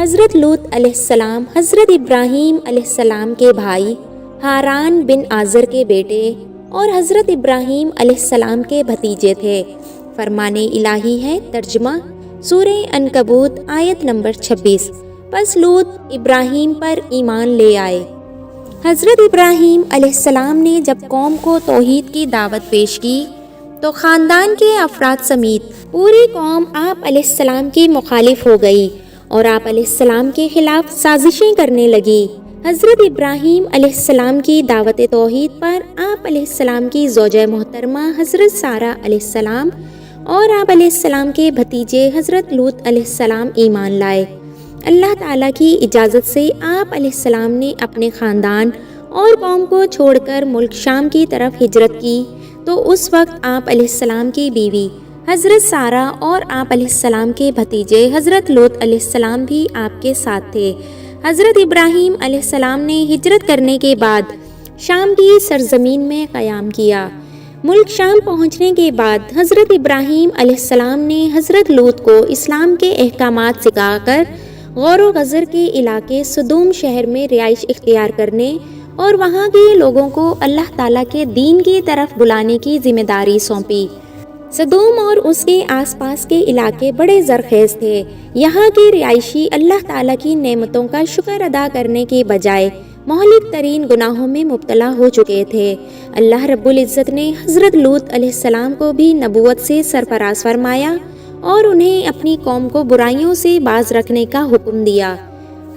حضرت لوط علیہ السلام حضرت ابراہیم علیہ السلام کے بھائی ہاران بن آزر کے بیٹے اور حضرت ابراہیم علیہ السلام کے بھتیجے تھے۔ فرمان الہی ہے ترجمہ سورہ عنکبوت آیت نمبر 26۔ پس لوط ابراہیم پر ایمان لے آئے۔ حضرت ابراہیم علیہ السلام نے جب قوم کو توحید کی دعوت پیش کی تو خاندان کے افراد سمیت پوری قوم آپ علیہ السلام کی مخالف ہو گئی اور آپ علیہ السلام کے خلاف سازشیں کرنے لگی۔ حضرت ابراہیم علیہ السلام کی دعوت توحید پر آپ علیہ السلام کی زوجہ محترمہ حضرت سارہ علیہ السلام اور آپ علیہ السلام کے بھتیجے حضرت لوط علیہ السلام ایمان لائے۔ اللہ تعالیٰ کی اجازت سے آپ علیہ السلام نے اپنے خاندان اور قوم کو چھوڑ کر ملک شام کی طرف ہجرت کی تو اس وقت آپ علیہ السلام کی بیوی حضرت سارہ اور آپ علیہ السلام کے بھتیجے حضرت لوط علیہ السلام بھی آپ کے ساتھ تھے۔ حضرت ابراہیم علیہ السلام نے ہجرت کرنے کے بعد شام کی سرزمین میں قیام کیا۔ ملک شام پہنچنے کے بعد حضرت ابراہیم علیہ السلام نے حضرت لوط کو اسلام کے احکامات سکھا کر غور و غزر کے علاقے سدوم شہر میں رہائش اختیار کرنے اور وہاں کے لوگوں کو اللہ تعالیٰ کے دین کی طرف بلانے کی ذمہ داری سونپی۔ سدوم اور اس کے آس پاس کے علاقے بڑے زرخیز تھے۔ یہاں کے رہائشی اللہ تعالیٰ کی نعمتوں کا شکر ادا کرنے کے بجائے مہلک ترین گناہوں میں مبتلا ہو چکے تھے۔ اللہ رب العزت نے حضرت لوط علیہ السلام کو بھی نبوت سے سرفراز فرمایا اور انہیں اپنی قوم کو برائیوں سے باز رکھنے کا حکم دیا۔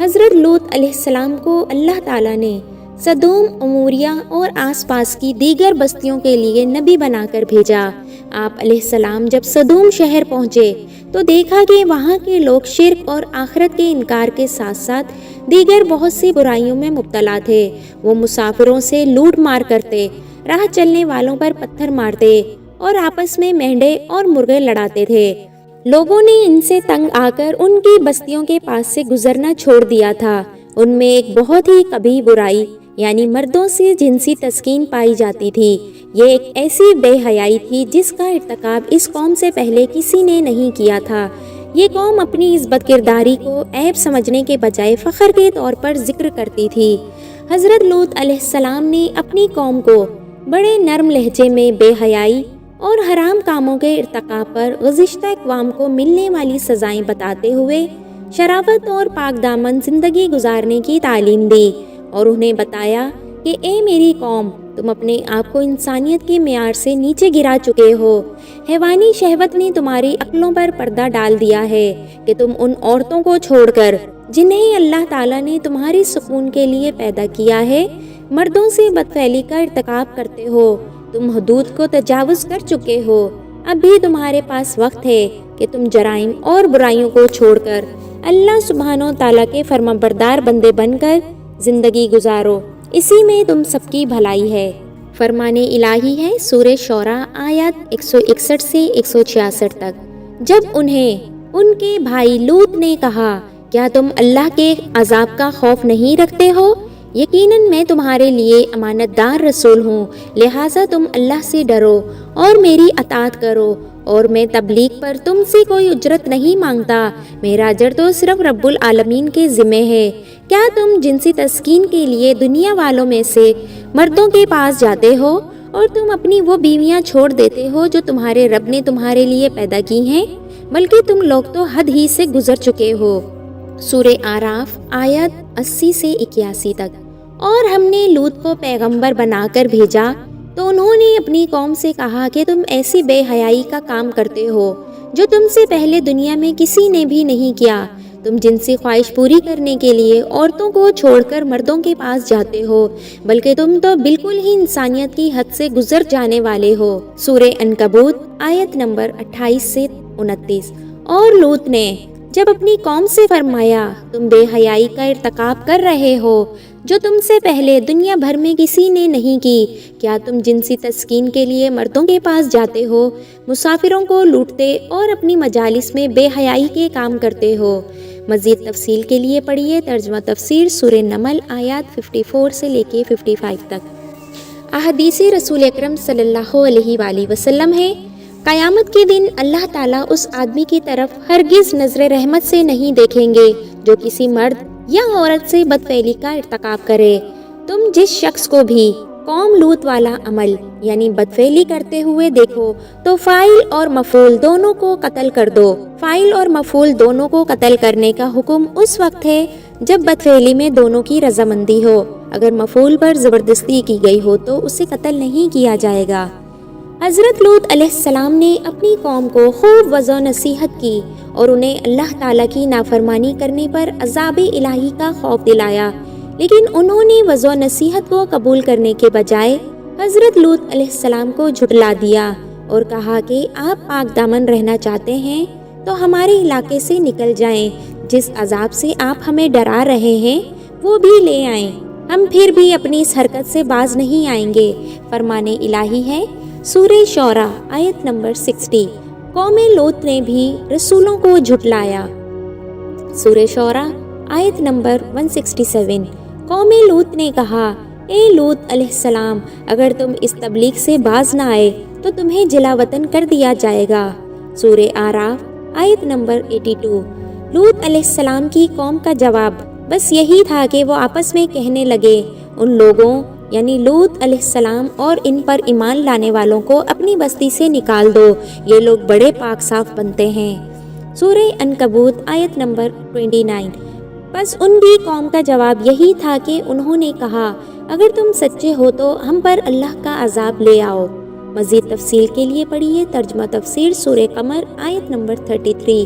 حضرت لوط علیہ السلام کو اللہ تعالیٰ نے سدوم، عموریہ اور آس پاس کی دیگر بستیوں کے لیے نبی بنا کر بھیجا۔ آپ علیہ السلام جب سدوم شہر پہنچے تو دیکھا کہ وہاں کے لوگ شرک اور آخرت کے انکار کے ساتھ ساتھ دیگر بہت سی برائیوں میں مبتلا تھے۔ وہ مسافروں سے لوٹ مار کرتے، راہ چلنے والوں پر پتھر مارتے اور آپس میں مینڈے اور مرغے لڑاتے تھے۔ لوگوں نے ان سے تنگ آ کر ان کی بستیوں کے پاس سے گزرنا چھوڑ دیا تھا۔ ان میں ایک بہت ہی قبیح برائی یعنی مردوں سے جنسی تسکین پائی جاتی تھی۔ یہ ایک ایسی بے حیائی تھی جس کا ارتکاب اس قوم سے پہلے کسی نے نہیں کیا تھا۔ یہ قوم اپنی اس بد کرداری کو عیب سمجھنے کے بجائے فخر کے طور پر ذکر کرتی تھی۔ حضرت لوط علیہ السلام نے اپنی قوم کو بڑے نرم لہجے میں بے حیائی اور حرام کاموں کے ارتکاب پر گزشتہ اقوام کو ملنے والی سزائیں بتاتے ہوئے شرافت اور پاک دامن زندگی گزارنے کی تعلیم دی اور انہیں بتایا کہ اے میری قوم، تم اپنے آپ کو انسانیت کے معیار سے نیچے گرا چکے ہو۔ حیوانی شہوت نے تمہاری عقلوں پر پردہ ڈال دیا ہے کہ تم ان عورتوں کو چھوڑ کر جنہیں اللہ تعالیٰ نے تمہاری سکون کے لیے پیدا کیا ہے، مردوں سے بدفعلی کا ارتکاب کرتے ہو۔ تم حدود کو تجاوز کر چکے ہو۔ اب بھی تمہارے پاس وقت ہے کہ تم جرائم اور برائیوں کو چھوڑ کر اللہ سبحانہ و تعالیٰ کے فرمانبردار بندے بن کر زندگی گزارو، اسی میں تم سب کی بھلائی ہے۔ فرمان الہی ہے سورہ شعراء آیات 161 سے 166 تک۔ جب انہیں ان کے بھائی لوط نے کہا، کیا تم اللہ کے عذاب کا خوف نہیں رکھتے ہو؟ یقیناً میں تمہارے لیے امانت دار رسول ہوں، لہٰذا تم اللہ سے ڈرو اور میری اطاعت کرو، اور میں تبلیغ پر تم سے کوئی اجرت نہیں مانگتا، میرا اجر تو صرف رب العالمین کے ذمہ ہے۔ کیا تم جنسی تسکین کے لیے دنیا والوں میں سے مردوں کے پاس جاتے ہو اور تم اپنی وہ بیویاں چھوڑ دیتے ہو جو تمہارے رب نے تمہارے لیے پیدا کی ہیں؟ بلکہ تم لوگ تو حد ہی سے گزر چکے ہو۔ سورہ اعراف آیت 80 سے 81 تک۔ اور ہم نے لوط کو پیغمبر بنا کر بھیجا تو انہوں نے اپنی قوم سے کہا کہ تم ایسی بے حیائی کا کام کرتے ہو جو تم سے پہلے دنیا میں کسی نے بھی نہیں کیا۔ تم جنسی خواہش پوری کرنے کے لیے عورتوں کو چھوڑ کر مردوں کے پاس جاتے ہو، بلکہ تم تو بالکل ہی انسانیت کی حد سے گزر جانے والے ہو۔ سورہ عنکبوت آیت نمبر 28 سے 29۔ اور لوط نے جب اپنی قوم سے فرمایا، تم بے حیائی کا ارتکاب کر رہے ہو جو تم سے پہلے دنیا بھر میں کسی نے نہیں کی، کیا تم جنسی تسکین کے لیے مردوں کے پاس جاتے ہو، مسافروں کو لوٹتے اور اپنی مجالس میں بے حیائی کے کام کرتے ہو؟ مزید تفصیل کے لیے پڑھیے ترجمہ تفسیر سورہ نمل آیات 54 سے لے کے 55 تک۔ احادیث رسول اکرم صلی اللہ علیہ وآلہ وسلم ہے، قیامت کے دن اللہ تعالیٰ اس آدمی کی طرف ہرگز نظر رحمت سے نہیں دیکھیں گے جو کسی مرد یا عورت سے بدفعلی کا ارتکاب کرے۔ تم جس شخص کو بھی قوم لوط والا عمل یعنی بدفعلی کرتے ہوئے دیکھو تو فاعل اور مفعول دونوں کو قتل کر دو۔ فاعل اور مفعول دونوں کو قتل کرنے کا حکم اس وقت ہے جب بدفعلی میں دونوں کی رضامندی ہو۔ اگر مفعول پر زبردستی کی گئی ہو تو اسے قتل نہیں کیا جائے گا۔ حضرت لوط علیہ السلام نے اپنی قوم کو خوب وعظ و نصیحت کی اور انہیں اللہ تعالیٰ کی نافرمانی کرنے پر عذاب الہی کا خوف دلایا، لیکن انہوں نے وعظ و نصیحت کو قبول کرنے کے بجائے حضرت لوط علیہ السلام کو جھٹلا دیا اور کہا کہ آپ پاک دامن رہنا چاہتے ہیں تو ہمارے علاقے سے نکل جائیں، جس عذاب سے آپ ہمیں ڈرا رہے ہیں وہ بھی لے آئیں، ہم پھر بھی اپنی اس حرکت سے باز نہیں آئیں گے۔ فرمان الہی ہے سورہ شعراء آیت نمبر 60۔ قوم لوط نے بھی رسولوں کو جھٹلایا۔ سورہ شعراء آیت نمبر 167۔ قوم لوط نے کہا، اے لوط علیہ السلام، اگر تم اس تبلیغ سے باز نہ آئے تو تمہیں جلا وطن کر دیا جائے گا۔ سورہ اعراف آیت نمبر 82۔ لوط علیہ السلام کی قوم کا جواب بس یہی تھا کہ وہ آپس میں کہنے لگے، ان لوگوں یعنی لوط علیہ السلام اور ان پر ایمان لانے والوں کو اپنی بستی سے نکال دو، یہ لوگ بڑے پاک صاف بنتے ہیں۔ سورہ عنکبوت آیت نمبر 29۔ بس ان کی قوم کا جواب یہی تھا کہ انہوں نے کہا، اگر تم سچے ہو تو ہم پر اللہ کا عذاب لے آؤ۔ مزید تفصیل کے لیے پڑھیے ترجمہ تفسیر سورہ قمر آیت نمبر 33۔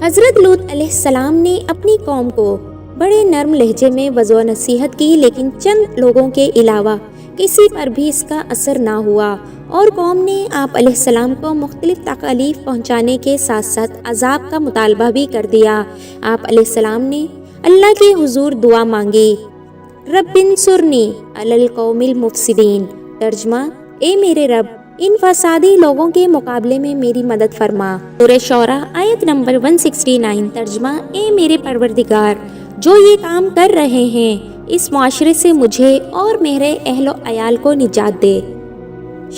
حضرت لوط علیہ السلام نے اپنی قوم کو بڑے نرم لہجے میں وعظ و نصیحت کی، لیکن چند لوگوں کے علاوہ کسی پر بھی اس کا اثر نہ ہوا، اور قوم نے آپ علیہ السلام کو مختلف تکالیف پہنچانے کے ساتھ ساتھ عذاب کا مطالبہ بھی کر دیا۔ آپ علیہ السلام نے اللہ کے حضور دعا مانگی، رب انصرنی علی القوم المفسدین۔ ترجمہ، اے میرے رب، ان فسادی لوگوں کے مقابلے میں میری مدد فرما۔ سورہ شعراء آیت نمبر 169۔ ترجمہ، اے میرے پروردگار، جو یہ کام کر رہے ہیں اس معاشرے سے مجھے اور میرے اہل و عیال کو نجات دے۔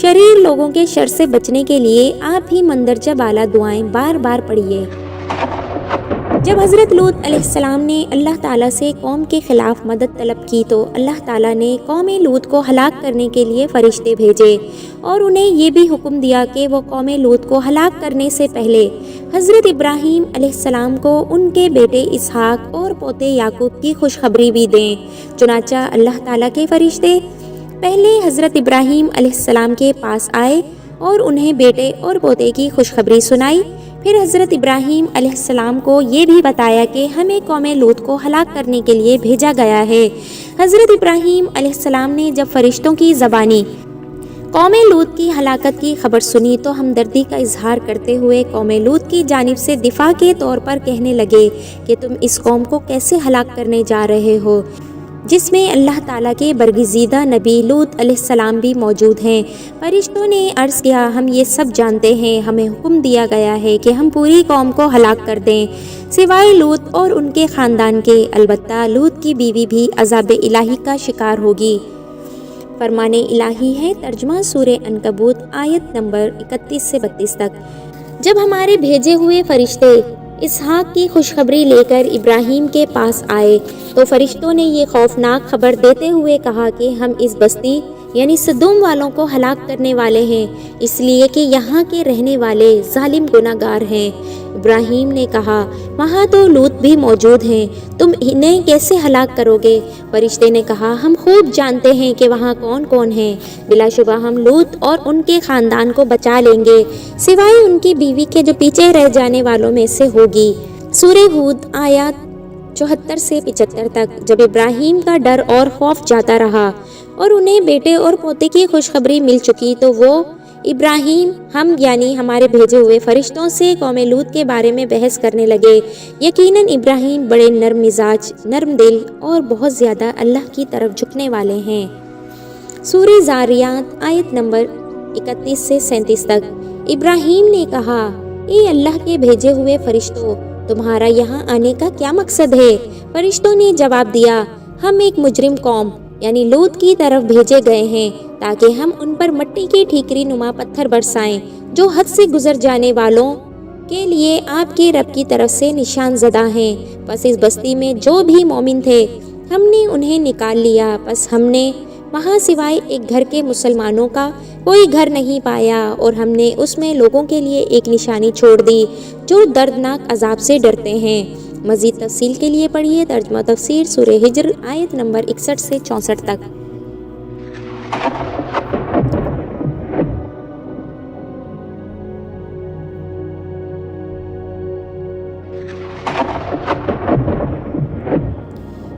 شریر لوگوں کے شر سے بچنے کے لیے آپ ہی مندرجہ بالا دعائیں بار بار پڑھیے۔ جب حضرت لوط علیہ السلام نے اللہ تعالیٰ سے قوم کے خلاف مدد طلب کی تو اللہ تعالیٰ نے قوم لوط کو ہلاک کرنے کے لیے فرشتے بھیجے اور انہیں یہ بھی حکم دیا کہ وہ قوم لوط کو ہلاک کرنے سے پہلے حضرت ابراہیم علیہ السلام کو ان کے بیٹے اسحاق اور پوتے یعقوب کی خوشخبری بھی دیں۔ چنانچہ اللہ تعالیٰ کے فرشتے پہلے حضرت ابراہیم علیہ السلام کے پاس آئے اور انہیں بیٹے اور پوتے کی خوشخبری سنائی۔ پھر حضرت ابراہیم علیہ السلام کو یہ بھی بتایا کہ ہمیں قوم لوط کو ہلاک کرنے کے لیے بھیجا گیا ہے۔ حضرت ابراہیم علیہ السلام نے جب فرشتوں کی زبانی قوم لوط کی ہلاکت کی خبر سنی تو ہمدردی کا اظہار کرتے ہوئے قوم لوط کی جانب سے دفاع کے طور پر کہنے لگے کہ تم اس قوم کو کیسے ہلاک کرنے جا رہے ہو جس میں اللہ تعالیٰ کے برگزیدہ نبی لوط علیہ السلام بھی موجود ہیں۔ فرشتوں نے عرض کیا، ہم یہ سب جانتے ہیں، ہمیں حکم دیا گیا ہے کہ ہم پوری قوم کو ہلاک کر دیں سوائے لوط اور ان کے خاندان کے، البتہ لوط کی بیوی بھی عذاب الہی کا شکار ہوگی۔ فرمان الہی ہے ترجمہ سورہ عنکبوت آیت نمبر 31 سے 32 تک۔ جب ہمارے بھیجے ہوئے فرشتے اسحاق کی خوشخبری لے کر ابراہیم کے پاس آئے تو فرشتوں نے یہ خوفناک خبر دیتے ہوئے کہا کہ ہم اس بستی یعنی سدوم والوں کو ہلاک کرنے والے ہیں، اس لیے کہ یہاں کے رہنے والے ظالم گناہ گار ہیں۔ ابراہیم نے کہا، وہاں تو لوط بھی موجود ہیں، تم انہیں کیسے ہلاک کرو گے؟ فرشتے نے کہا، ہم خوب جانتے ہیں کہ وہاں کون کون ہیں، بلا شبہ ہم لوط اور ان کے خاندان کو بچا لیں گے سوائے ان کی بیوی کے جو پیچھے رہ جانے والوں میں سے ہوگی۔ سورہ ہود آیات 74 سے 75 تک۔ جب ابراہیم کا ڈر اور خوف جاتا رہا اور انہیں بیٹے اور پوتے کی خوشخبری مل چکی تو وہ ابراہیم ہم یعنی ہمارے بھیجے ہوئے فرشتوں سے قوم لوط کے بارے میں بحث کرنے لگے۔ یقیناً ابراہیم بڑے نرم مزاج، نرم دل اور بہت زیادہ اللہ کی طرف جھکنے والے ہیں۔ سورہ زاریات آیت نمبر 31 سے 37 تک۔ ابراہیم نے کہا، اے اللہ کے بھیجے ہوئے فرشتوں، تمہارا یہاں آنے کا کیا مقصد ہے؟ فرشتوں نے جواب دیا، ہم ایک مجرم قوم یعنی لوط کی طرف بھیجے گئے ہیں تاکہ ہم ان پر مٹی کے ٹھیکری نما پتھر برسائیں جو حد سے گزر جانے والوں کے لیے آپ کے رب کی طرف سے نشان زدہ ہیں۔ پس اس بستی میں جو بھی مومن تھے ہم نے انہیں نکال لیا، پس ہم نے وہاں سوائے ایک گھر کے مسلمانوں کا کوئی گھر نہیں پایا، اور ہم نے اس میں لوگوں کے لیے ایک نشانی چھوڑ دی جو دردناک عذاب سے ڈرتے ہیں۔ مزید تفصیل کے لیے پڑھیے ترجمہ تفسیر سورہ ہجر آیت نمبر 61 سے 64 تک۔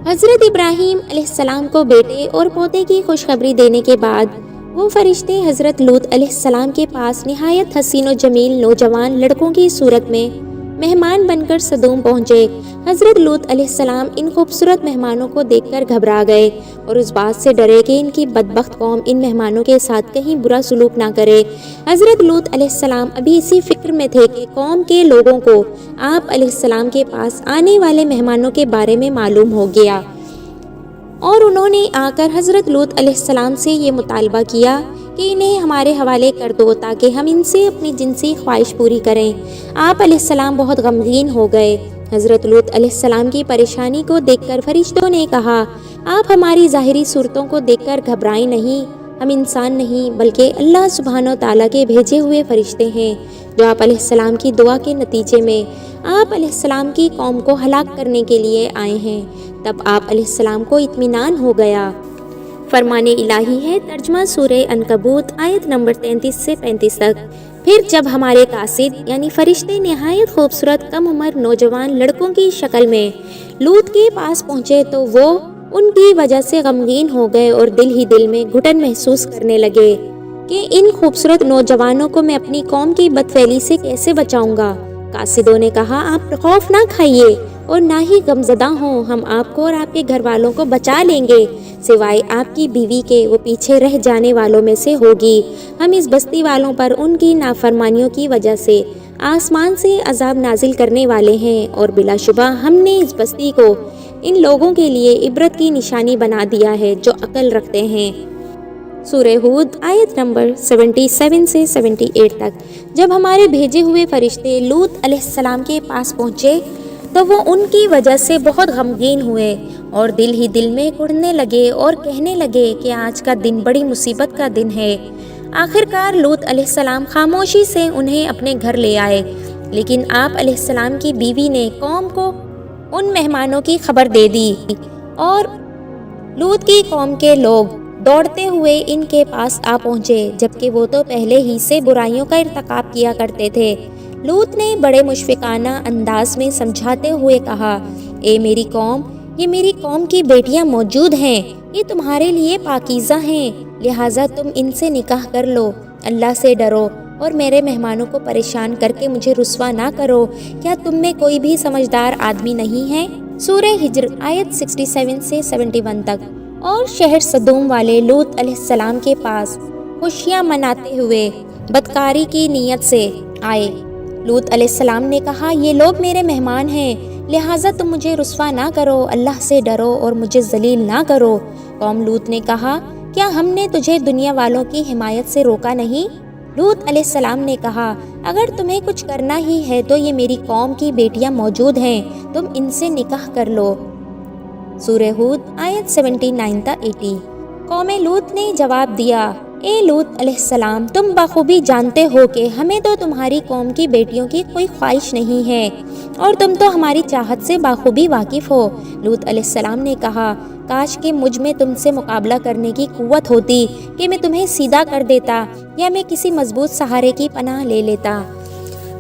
حضرت ابراہیم علیہ السلام کو بیٹے اور پوتے کی خوشخبری دینے کے بعد وہ فرشتے حضرت لوط علیہ السلام کے پاس نہایت حسین و جمیل نوجوان لڑکوں کی صورت میں مہمان بن کر صدوم پہنچے۔ حضرت لوط علیہ السلام ان خوبصورت مہمانوں کو دیکھ کر گھبرا گئے اور اس بات سے ڈرے کہ ان کی بدبخت قوم ان مہمانوں کے ساتھ کہیں برا سلوک نہ کرے۔ حضرت لوط علیہ السلام ابھی اسی فکر میں تھے کہ قوم کے لوگوں کو آپ علیہ السلام کے پاس آنے والے مہمانوں کے بارے میں معلوم ہو گیا، اور انہوں نے آ کر حضرت لوط علیہ السلام سے یہ مطالبہ کیا کہ انہیں ہمارے حوالے کر دو تاکہ ہم ان سے اپنی جنسی خواہش پوری کریں۔ آپ علیہ السلام بہت غمگین ہو گئے۔ حضرت لوط علیہ السلام کی پریشانی کو دیکھ کر فرشتوں نے کہا، آپ ہماری ظاہری صورتوں کو دیکھ کر گھبرائیں نہیں، ہم انسان نہیں بلکہ اللہ سبحانہ و تعالیٰ کے بھیجے ہوئے فرشتے ہیں جو آپ علیہ السلام کی دعا کے نتیجے میں آپ علیہ السلام کی قوم کو ہلاک کرنے کے لیے آئے ہیں۔ تب آپ علیہ السلام کو اطمینان ہو گیا۔ فرمان الہی ہے ترجمہ سورہ عنکبوت آیت نمبر 33 سے 35 تک۔ پھر جب ہمارے قاصد یعنی فرشتے نہایت خوبصورت کم عمر نوجوان لڑکوں کی شکل میں لوط کے پاس پہنچے تو وہ ان کی وجہ سے غمگین ہو گئے اور دل ہی دل میں گھٹن محسوس کرنے لگے کہ ان خوبصورت نوجوانوں کو میں اپنی قوم کی بدفعلی سے کیسے بچاؤں گا۔ قاصدوں نے کہا، آپ خوف نہ کھائیے اور نہ ہی غمزدہ ہوں، ہم آپ کو اور آپ کے گھر والوں کو بچا لیں گے، سوائے آپ کی بیوی کے وہ پیچھے رہ جانے والوں میں سے ہوگی۔ ہم اس بستی والوں پر ان کی نافرمانیوں کی وجہ سے آسمان سے عذاب نازل کرنے والے ہیں، اور بلا شبہ ہم نے اس بستی کو ان لوگوں کے لیے عبرت کی نشانی بنا دیا ہے جو عقل رکھتے ہیں۔ سورہ ہود آیت نمبر 77 سے 78 تک۔ جب ہمارے بھیجے ہوئے فرشتے لوط علیہ السلام کے پاس پہنچے تو وہ ان کی وجہ سے بہت غمگین ہوئے اور دل ہی دل میں کڑھنے لگے اور کہنے لگے کہ آج کا دن بڑی مصیبت کا دن ہے۔ آخر کار لوط علیہ السلام خاموشی سے انہیں اپنے گھر لے آئے، لیکن آپ علیہ السلام کی بیوی نے قوم کو ان مہمانوں کی خبر دے دی، اور لوط کی قوم کے لوگ دوڑتے ہوئے ان کے پاس آ پہنچے، جبکہ وہ تو پہلے ہی سے برائیوں کا ارتکاب کیا کرتے تھے۔ لوط نے بڑے مشفقانہ انداز میں سمجھاتے ہوئے کہا، اے میری قوم، یہ میری قوم کی بیٹیاں موجود ہیں، یہ تمہارے لیے پاکیزہ ہیں، لہٰذا تم ان سے نکاح کر لو، اللہ سے ڈرو اور میرے مہمانوں کو پریشان کر کے مجھے رسوا نہ کرو۔ کیا تم میں کوئی بھی سمجھدار آدمی نہیں ہے؟ سورہ ہجر آیت 67 سے 71 تک۔ اور شہر صدوم والے لوط علیہ السلام کے پاس خوشیاں مناتے ہوئے بدکاری کی نیت سے آئے۔ لوط علیہ السلام نے کہا، یہ لوگ میرے مہمان ہیں، لہٰذا تم مجھے رسوا نہ کرو، اللہ سے ڈرو اور مجھے ذلیل نہ کرو۔ قوم لوط نے کہا، کیا ہم نے تجھے دنیا والوں کی حمایت سے روکا نہیں؟ لوط علیہ السلام نے کہا، اگر تمہیں کچھ کرنا ہی ہے تو یہ میری قوم کی بیٹیاں موجود ہیں، تم ان سے نکاح کر لو۔ سورہ ہود آیت 79 تا 80۔ قوم لوط نے جواب دیا، اے لوط علیہ السلام، تم بخوبی جانتے ہو کہ ہمیں تو تمہاری قوم کی بیٹیوں کی کوئی خواہش نہیں ہے، اور تم تو ہماری چاہت سے بخوبی واقف ہو۔ لوط علیہ السلام نے کہا، کاش کہ مجھ میں تم سے مقابلہ کرنے کی قوت ہوتی کہ میں تمہیں سیدھا کر دیتا یا میں کسی مضبوط سہارے کی پناہ لے لیتا۔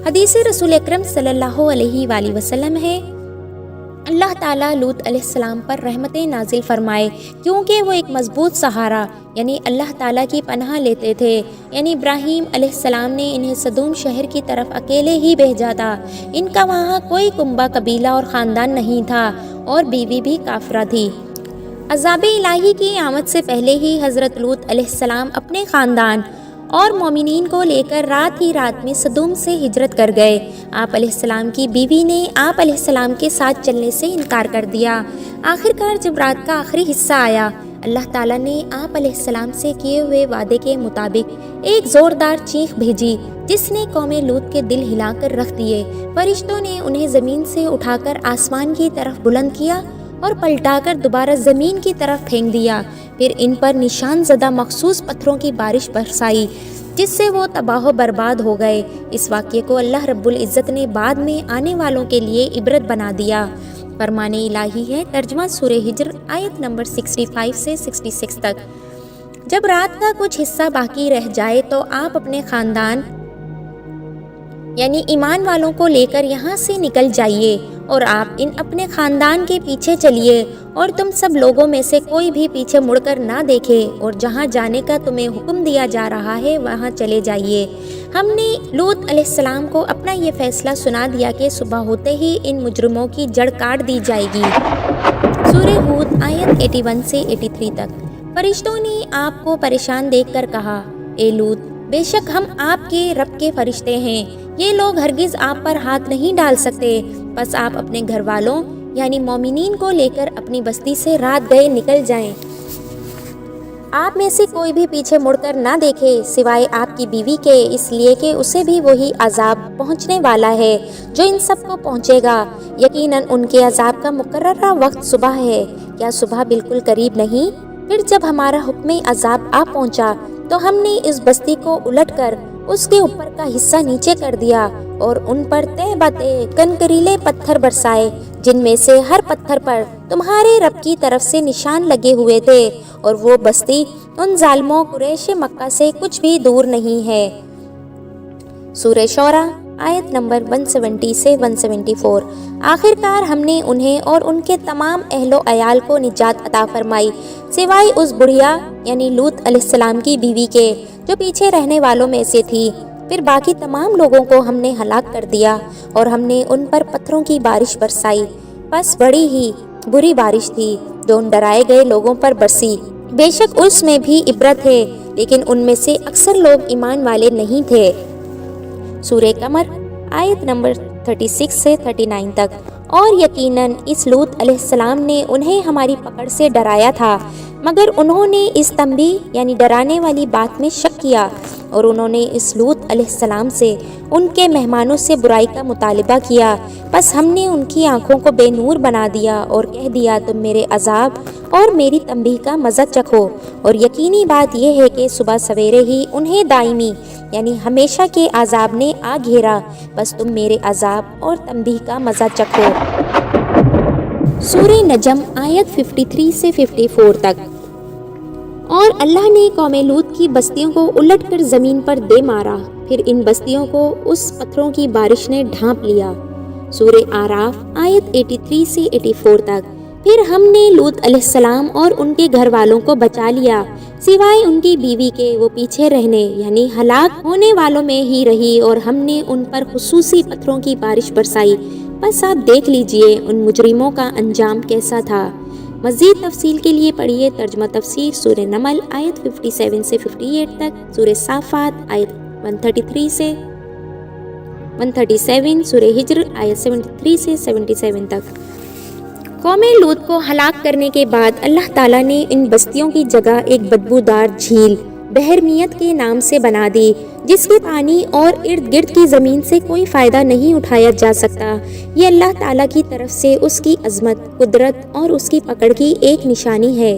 حدیث رسول اکرم صلی اللہ علیہ وآلہ وسلم ہے، اللہ تعالیٰ لوط علیہ السلام پر رحمتیں نازل فرمائے، کیونکہ وہ ایک مضبوط سہارا یعنی اللہ تعالیٰ کی پناہ لیتے تھے۔ یعنی ابراہیم علیہ السلام نے انہیں صدوم شہر کی طرف اکیلے ہی بھیجا تھا، ان کا وہاں کوئی کنبہ قبیلہ اور خاندان نہیں تھا، اور بیوی بھی کافرہ تھی۔ عذاب الہی کی آمد سے پہلے ہی حضرت لوط علیہ السلام اپنے خاندان اور مومنین کو لے کر رات ہی رات میں صدوم سے ہجرت کر گئے۔ آپ علیہ السلام کی بیوی نے آپ علیہ السلام کے ساتھ چلنے سے انکار کر دیا۔ آخر کار جب رات کا آخری حصہ آیا، اللہ تعالیٰ نے آپ علیہ السلام سے کیے ہوئے وعدے کے مطابق ایک زوردار چیخ بھیجی جس نے قوم لوط کے دل ہلا کر رکھ دیے۔ فرشتوں نے انہیں زمین سے اٹھا کر آسمان کی طرف بلند کیا اور پلٹا کر دوبارہ زمین کی طرف پھینک دیا، پھر ان پر نشان زدہ مخصوص پتھروں کی بارش برسائی جس سے وہ تباہ و برباد ہو گئے۔ اس واقعے کو اللہ رب العزت نے بعد میں آنے والوں کے لیے عبرت بنا دیا۔ فرمان الہی ہے، ترجمہ سورہ ہجر آیت نمبر 65 سے 66 تک۔ جب رات کا کچھ حصہ باقی رہ جائے تو آپ اپنے خاندان یعنی ایمان والوں کو لے کر یہاں سے نکل جائیے اور آپ اپنے خاندان کے پیچھے چلیے اور تم سب لوگوں میں سے کوئی بھی پیچھے مڑ کر نہ دیکھے اور جہاں جانے کا تمہیں حکم دیا جا رہا ہے وہاں چلے جائیے۔ ہم نے لوط علیہ السلام کو اپنا یہ فیصلہ سنا دیا کہ صبح ہوتے ہی ان مجرموں کی جڑ کاٹ دی جائے گی۔ سورہ ہود آیت 81 سے 83 تک۔ فرشتوں نے آپ کو پریشان دیکھ کر کہا، اے لوط، بے شک ہم آپ کے رب کے فرشتے ہیں، یہ لوگ ہرگز آپ پر ہاتھ نہیں ڈال سکتے، بس آپ اپنے گھر والوں یعنی مومنین کو لے کر اپنی بستی سے رات گئے نکل جائیں۔ آپ میں سے کوئی بھی پیچھے مڑ کر نہ دیکھے سوائے آپ کی بیوی کے، اس لیے کہ اسے بھی وہی عذاب پہنچنے والا ہے جو ان سب کو پہنچے گا۔ یقیناً ان کے عذاب کا مقررہ وقت صبح ہے، کیا صبح بالکل قریب نہیں؟ پھر جب ہمارا حکم عذاب آ پہنچا تو ہم نے اس بستی کو الٹ کر اس کے اوپر کا حصہ نیچے کر دیا اور ان پر تہ بتہ کنکریلے پتھر برسائے، جن میں سے ہر پتھر پر تمہارے رب کی طرف سے نشان لگے ہوئے تھے، اور وہ بستی ان ظالموں قریش مکہ سے کچھ بھی دور نہیں ہے۔ سورہ شعراء آیت نمبر 170 سے 174۔ آخر کار ہم نے انہیں اور ان کے تمام اہل و عیال کو نجات عطا فرمائی، سوائے اس بڑھیا یعنی لوط علیہ السلام کی بیوی کے جو پیچھے رہنے والوں میں سے تھی۔ پھر باقی تمام لوگوں کو ہم نے ہلاک کر دیا اور ہم نے ان پر پتھروں کی بارش برسائی، بس بڑی ہی بری بارش تھی جو ان ڈرائے گئے لوگوں پر برسی۔ بے شک اس میں بھی عبرت ہے، لیکن ان میں سے اکثر لوگ ایمان والے نہیں تھے۔ سورہ قمر آیت نمبر 36 سے 39 تک۔ اور یقیناً اس لوط علیہ السلام نے انہیں ہماری پکڑ سے ڈرایا تھا، مگر انہوں نے اس تنبیہ یعنی ڈرانے والی بات میں شک کیا، اور انہوں نے اس لوط علیہ السلام سے ان کے مہمانوں سے برائی کا مطالبہ کیا، بس ہم نے ان کی آنکھوں کو بے نور بنا دیا اور کہہ دیا تم میرے عذاب اور میری تنبیہ کا مزہ چکھو، اور یقینی بات یہ ہے کہ صبح سویرے ہی انہیں دائمی یعنی ہمیشہ کے عذاب نے آ گھیرا، بس تم میرے عذاب اور تنبیہ کا مزہ چکھو۔ سورہ نجم آیت 53 سے 54 تک۔ اور اللہ نے قوم لوط کی بستیوں کو الٹ کر زمین پر دے مارا، پھر ان بستیوں کو اس پتھروں کی بارش نے ڈھانپ لیا۔ سورہ آراف آیت 83 سے 84 تک۔ پھر ہم نے لوط علیہ السلام اور ان کے گھر والوں کو بچا لیا، سوائے ان کی بیوی کے، وہ پیچھے رہنے یعنی ہلاک ہونے والوں میں ہی رہی، اور ہم نے ان پر خصوصی پتھروں کی بارش برسائی، بس آپ دیکھ لیجئے ان مجرموں کا انجام کیسا تھا۔ مزید تفصیل کے لیے پڑھیے ترجمہ تفسیر سورہ نمل آیت 57 سے 58 تک، سورہ صافات آیت 133 سے 137، سورہ ہجر آیت 73 سے 77 تک۔ قوم لوط کو ہلاک کرنے کے بعد اللہ تعالیٰ نے ان بستیوں کی جگہ ایک بدبودار جھیل بحرمیت کے نام سے بنا دی، جس کے پانی اور ارد گرد کی زمین سے کوئی فائدہ نہیں اٹھایا جا سکتا۔ یہ اللہ تعالیٰ کی طرف سے اس کی عظمت، قدرت اور اس کی پکڑ کی ایک نشانی ہے۔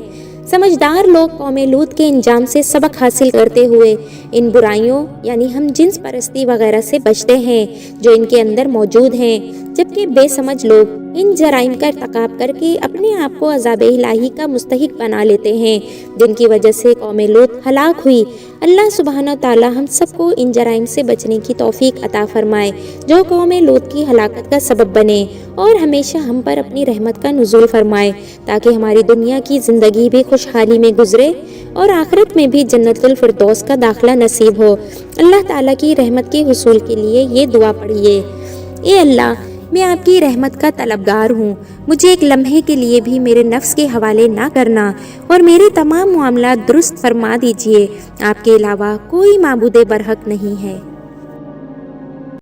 سمجھدار لوگ قوم لوط کے انجام سے سبق حاصل کرتے ہوئے ان برائیوں یعنی ہم جنس پرستی وغیرہ سے بچتے ہیں جو ان کے اندر موجود ہیں، جبکہ بے سمجھ لوگ ان جرائم کا ارتکاب کر کے اپنے آپ کو عذاب الہی کا مستحق بنا لیتے ہیں، جن کی وجہ سے قوم لوط ہلاک ہوئی۔ اللہ سبحانہ تعالی ہم سب کو ان جرائم سے بچنے کی توفیق عطا فرمائے جو قوم لوط کی ہلاکت کا سبب بنے، اور ہمیشہ ہم پر اپنی رحمت کا نزول فرمائے تاکہ ہماری دنیا کی زندگی بھی خوشحالی میں گزرے اور آخرت میں بھی جنت الفردوس کا داخلہ نصیب ہو۔ اللہ تعالیٰ کی رحمت کے حصول کے لیے یہ دعا پڑھیے، اے اللہ، میں آپ کی رحمت کا طلبگار ہوں، مجھے ایک لمحے کے لیے بھی میرے نفس کے حوالے نہ کرنا اور میرے تمام معاملات درست فرما دیجیے، آپ کے علاوہ کوئی معبود برحق نہیں ہے۔